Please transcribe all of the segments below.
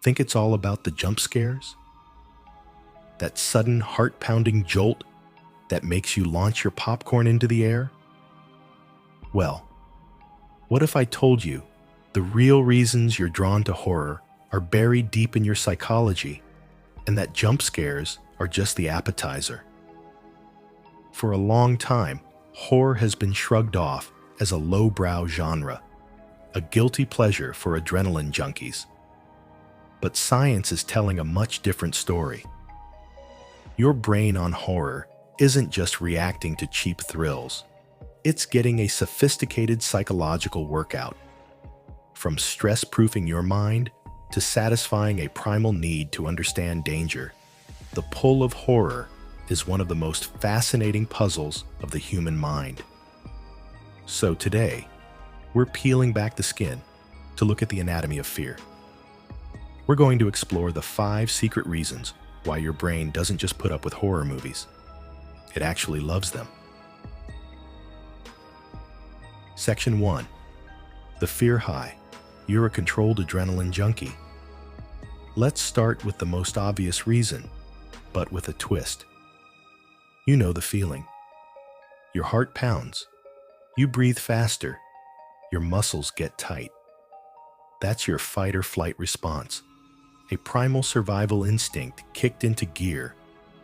Think it's all about the jump scares? That sudden heart-pounding jolt that makes you launch your popcorn into the air? Well, what if I told you the real reasons you're drawn to horror are buried deep in your psychology, and that jump scares are just the appetizer? For a long time, horror has been shrugged off as a lowbrow genre, a guilty pleasure for adrenaline junkies. But science is telling a much different story. Your brain on horror isn't just reacting to cheap thrills. It's getting a sophisticated psychological workout. From stress-proofing your mind to satisfying a primal need to understand danger, the pull of horror is one of the most fascinating puzzles of the human mind. So today, we're peeling back the skin to look at the anatomy of fear. We're going to explore the 5 secret reasons why your brain doesn't just put up with horror movies. It actually loves them. Section 1. The fear high. You're a controlled adrenaline junkie. Let's start with the most obvious reason, but with a twist. You know the feeling. Your heart pounds. You breathe faster. Your muscles get tight. That's your fight or flight response. A primal survival instinct kicked into gear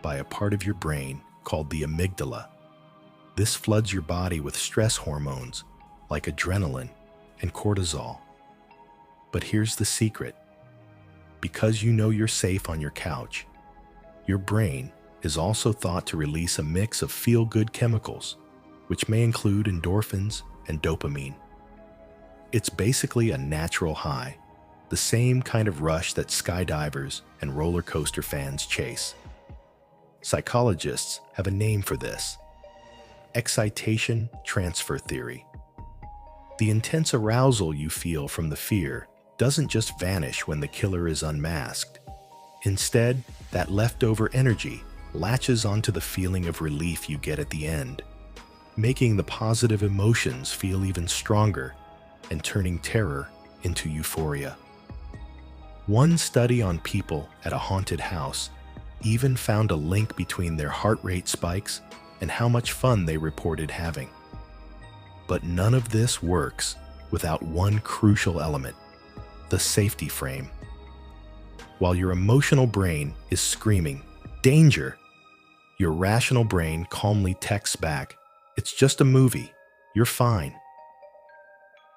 by a part of your brain called the amygdala. This floods your body with stress hormones like adrenaline and cortisol. But here's the secret. Because you know you're safe on your couch, your brain is also thought to release a mix of feel-good chemicals, which may include endorphins and dopamine. It's basically a natural high, the same kind of rush that skydivers and roller coaster fans chase. Psychologists have a name for this: excitation transfer theory. The intense arousal you feel from the fear doesn't just vanish when the killer is unmasked. Instead, that leftover energy latches onto the feeling of relief you get at the end, making the positive emotions feel even stronger and turning terror into euphoria. One study on people at a haunted house even found a link between their heart rate spikes and how much fun they reported having. But none of this works without one crucial element: the safety frame. While your emotional brain is screaming, "Danger!" your rational brain calmly texts back, "It's just a movie. You're fine."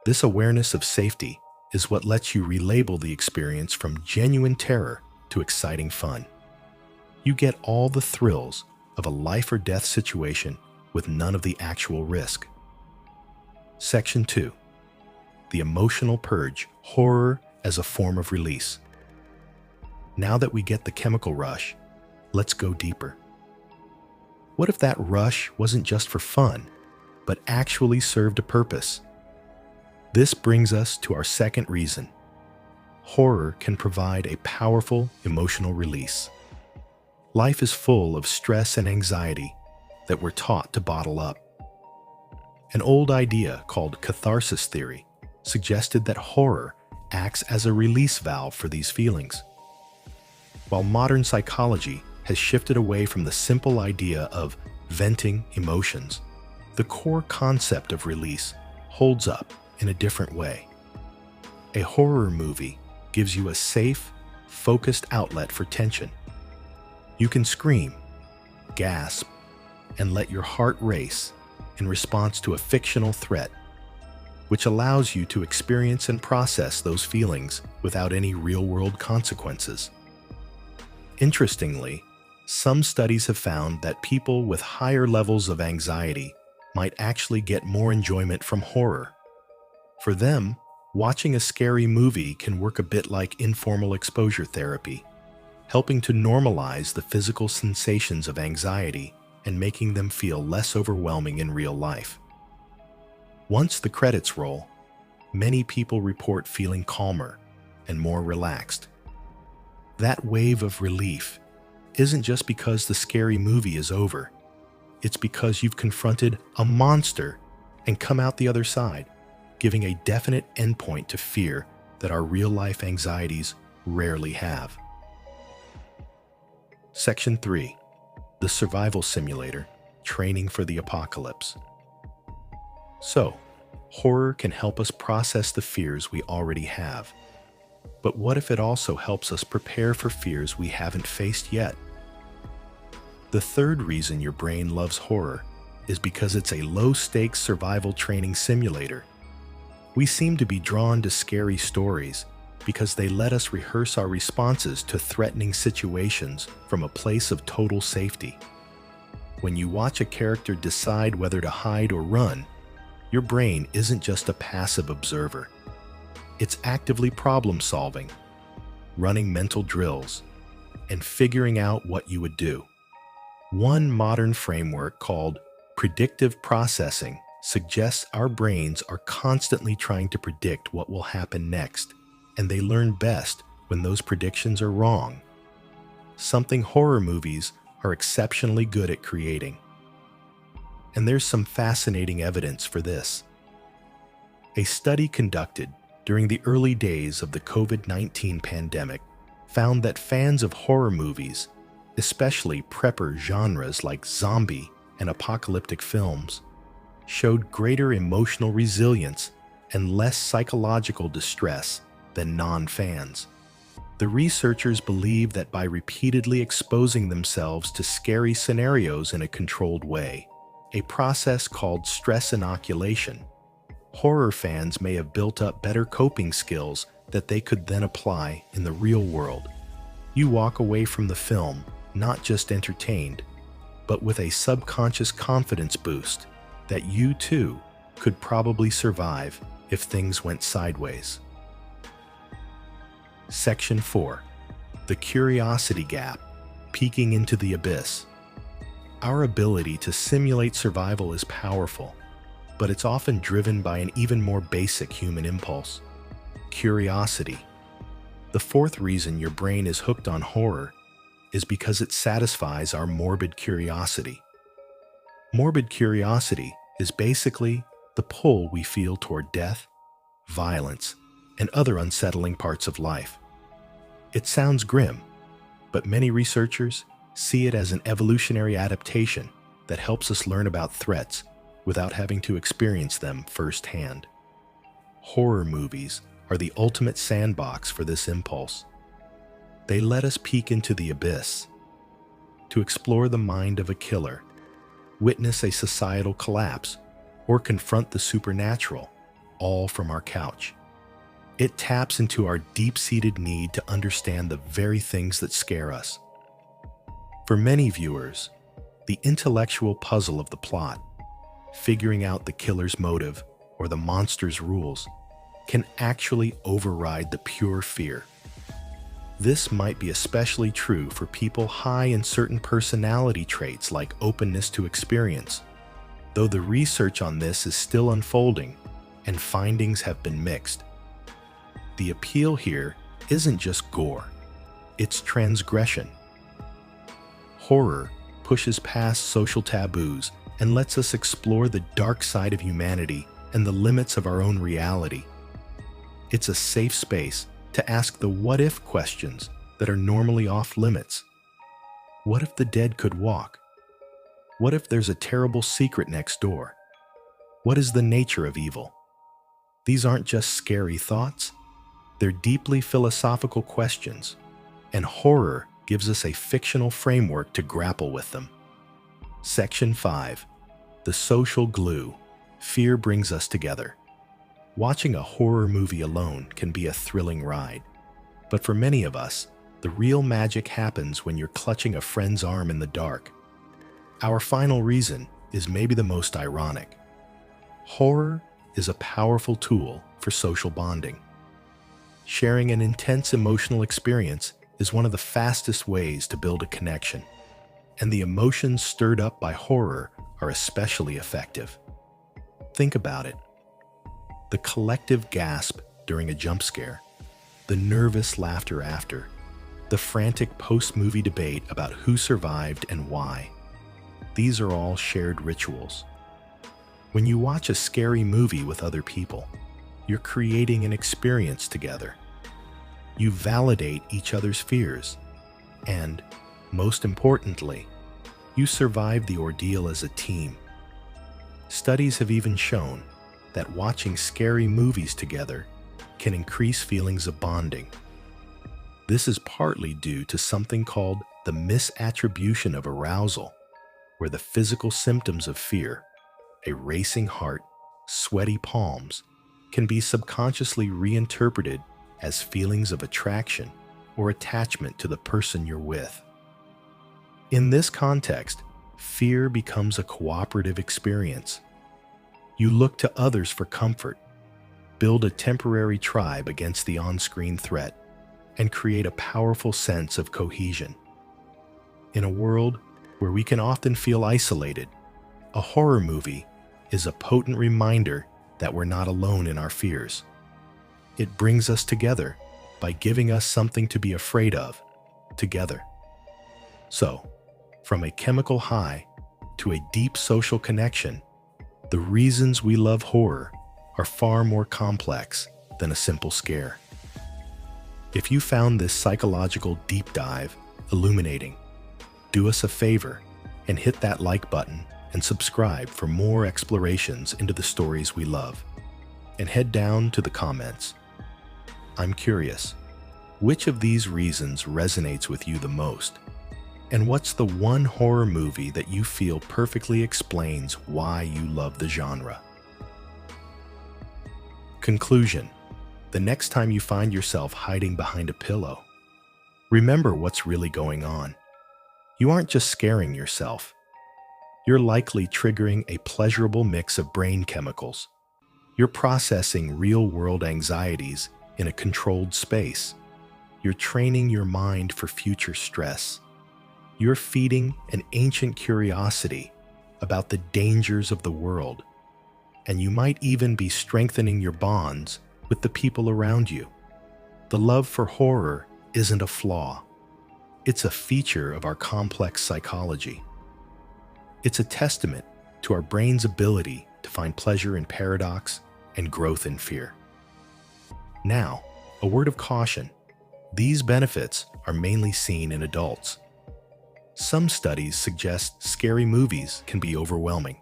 This awareness of safety is what lets you relabel the experience from genuine terror to exciting fun. You get all the thrills of a life or death situation with none of the actual risk. Section 2. The emotional purge. Horror as a form of release. Now that we get the chemical rush, let's go deeper. What if that rush wasn't just for fun, but actually served a purpose? This brings us to our second reason. Horror can provide a powerful emotional release. Life is full of stress and anxiety that we're taught to bottle up. An old idea called catharsis theory suggested that horror acts as a release valve for these feelings. While modern psychology has shifted away from the simple idea of venting emotions, the core concept of release holds up in a different way. A horror movie gives you a safe, focused outlet for tension. You can scream, gasp, and let your heart race in response to a fictional threat, which allows you to experience and process those feelings without any real-world consequences. Interestingly, some studies have found that people with higher levels of anxiety might actually get more enjoyment from horror. For them, watching a scary movie can work a bit like informal exposure therapy, helping to normalize the physical sensations of anxiety and making them feel less overwhelming in real life. Once the credits roll, many people report feeling calmer and more relaxed. That wave of relief isn't just because the scary movie is over. It's because you've confronted a monster and come out the other side, giving a definite endpoint to fear that our real-life anxieties rarely have. Section 3. The Survival Simulator, Training for the Apocalypse. So, horror can help us process the fears we already have. But what if it also helps us prepare for fears we haven't faced yet? The third reason your brain loves horror is because it's a low-stakes survival training simulator. We seem to be drawn to scary stories because they let us rehearse our responses to threatening situations from a place of total safety. When you watch a character decide whether to hide or run, your brain isn't just a passive observer. It's actively problem-solving, running mental drills, and figuring out what you would do. One modern framework called predictive processing suggests our brains are constantly trying to predict what will happen next, and they learn best when those predictions are wrong. Something horror movies are exceptionally good at creating. And there's some fascinating evidence for this. A study conducted during the early days of the COVID-19 pandemic found that fans of horror movies, especially prepper genres like zombie and apocalyptic films, showed greater emotional resilience and less psychological distress than non-fans. The researchers believe that by repeatedly exposing themselves to scary scenarios in a controlled way, a process called stress inoculation, horror fans may have built up better coping skills that they could then apply in the real world. You walk away from the film not just entertained, but with a subconscious confidence boost that you too could probably survive if things went sideways. Section 4. The Curiosity Gap, Peeking into the Abyss. Our ability to simulate survival is powerful, but it's often driven by an even more basic human impulse: curiosity. The fourth reason your brain is hooked on horror is because it satisfies our morbid curiosity. Morbid curiosity is basically the pull we feel toward death, violence, and other unsettling parts of life. It sounds grim, but many researchers see it as an evolutionary adaptation that helps us learn about threats without having to experience them firsthand. Horror movies are the ultimate sandbox for this impulse. They let us peek into the abyss, to explore the mind of a killer, witness a societal collapse, or confront the supernatural, all from our couch. It taps into our deep-seated need to understand the very things that scare us. For many viewers, the intellectual puzzle of the plot, figuring out the killer's motive or the monster's rules, can actually override the pure fear. This might be especially true for people high in certain personality traits like openness to experience, though the research on this is still unfolding and findings have been mixed. The appeal here isn't just gore, it's transgression. Horror pushes past social taboos and lets us explore the dark side of humanity and the limits of our own reality. It's a safe space to ask the what-if questions that are normally off limits. What if the dead could walk? What if there's a terrible secret next door? What is the nature of evil? These aren't just scary thoughts. They're deeply philosophical questions, and horror gives us a fictional framework to grapple with them. Section 5. The Social Glue. Fear brings us together. Watching a horror movie alone can be a thrilling ride, but for many of us, the real magic happens when you're clutching a friend's arm in the dark. Our final reason is maybe the most ironic. Horror is a powerful tool for social bonding. Sharing an intense emotional experience is one of the fastest ways to build a connection, and the emotions stirred up by horror are especially effective. Think about it. The collective gasp during a jump scare, the nervous laughter after, the frantic post-movie debate about who survived and why. These are all shared rituals. When you watch a scary movie with other people, you're creating an experience together. You validate each other's fears. And, most importantly, you survive the ordeal as a team. Studies have even shown that watching scary movies together can increase feelings of bonding. This is partly due to something called the misattribution of arousal, where the physical symptoms of fear, a racing heart, sweaty palms, can be subconsciously reinterpreted as feelings of attraction or attachment to the person you're with. In this context, fear becomes a cooperative experience. You look to others for comfort, build a temporary tribe against the on-screen threat, and create a powerful sense of cohesion. In a world where we can often feel isolated, a horror movie is a potent reminder that we're not alone in our fears. It brings us together by giving us something to be afraid of, together. So, from a chemical high to a deep social connection, the reasons we love horror are far more complex than a simple scare. If you found this psychological deep dive illuminating, do us a favor and hit that like button and subscribe for more explorations into the stories we love. And head down to the comments. I'm curious, which of these reasons resonates with you the most? And what's the one horror movie that you feel perfectly explains why you love the genre? Conclusion: the next time you find yourself hiding behind a pillow, remember what's really going on. You aren't just scaring yourself. You're likely triggering a pleasurable mix of brain chemicals. You're processing real-world anxieties in a controlled space. You're training your mind for future stress. You're feeding an ancient curiosity about the dangers of the world. And you might even be strengthening your bonds with the people around you. The love for horror isn't a flaw. It's a feature of our complex psychology. It's a testament to our brain's ability to find pleasure in paradox and growth in fear. Now, a word of caution. These benefits are mainly seen in adults. Some studies suggest scary movies can be overwhelming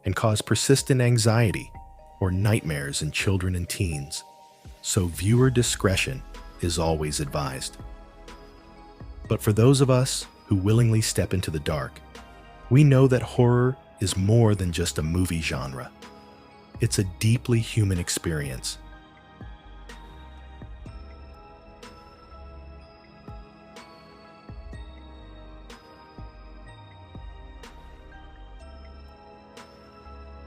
and cause persistent anxiety or nightmares in children and teens, so viewer discretion is always advised. But for those of us who willingly step into the dark, we know that horror is more than just a movie genre. It's a deeply human experience,